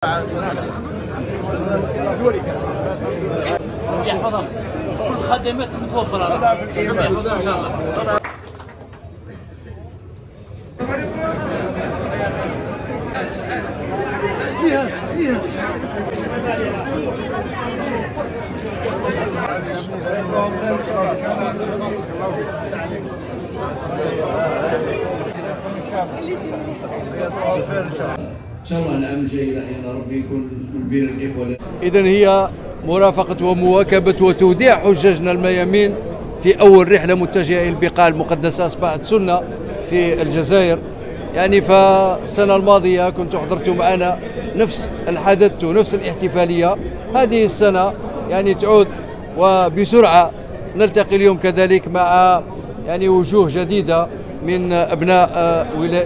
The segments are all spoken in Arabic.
ربي يحفظهم، كل الخدمات متوفره. ربي يحفظهم ان شاء الله. ان شاء الله العام الجاي يا ربي يكون بين الاخوه. اذا هي مرافقه ومواكبه وتوديع حجاجنا الميامين في اول رحله متجهه الى البقاع المقدسه اصبحت سنه في الجزائر. يعني فالسنه الماضيه كنت حضرت معنا نفس الحدث ونفس الاحتفاليه. هذه السنه يعني تعود وبسرعه. نلتقي اليوم كذلك مع يعني وجوه جديده من ابناء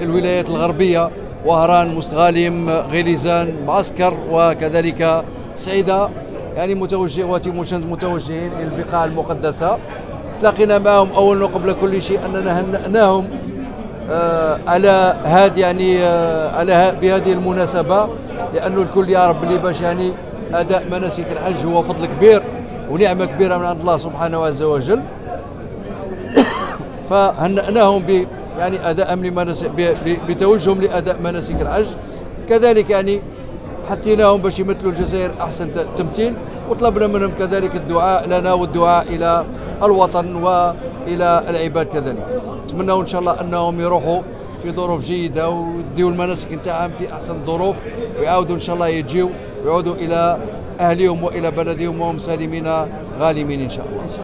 الولايات الغربيه، وهران، مستغالم، غليزان، معسكر، وكذلك سعيده، يعني متوجهين الى البقاع المقدسه. تلاقينا معهم اولا وقبل كل شيء اننا هنأناهم على هذه بهذه المناسبه، لانه الكل يعرف باللي باش يعني اداء مناسك الحج هو فضل كبير ونعمه كبيره من عند الله سبحانه عز وجل. فهنأناهم يعني اداء بتوجههم لاداء مناسك الحج. كذلك يعني حثيناهم باش يمثلوا الجزائر احسن تمثيل، وطلبنا منهم كذلك الدعاء لنا والدعاء الى الوطن والى العباد كذلك. نتمنوا ان شاء الله انهم يروحوا في ظروف جيده ويديوا المناسك نتاعهم في احسن الظروف، ويعاودوا ان شاء الله يجيوا ويعودوا الى اهلهم والى بلدهم وهم سالمين غانمين ان شاء الله.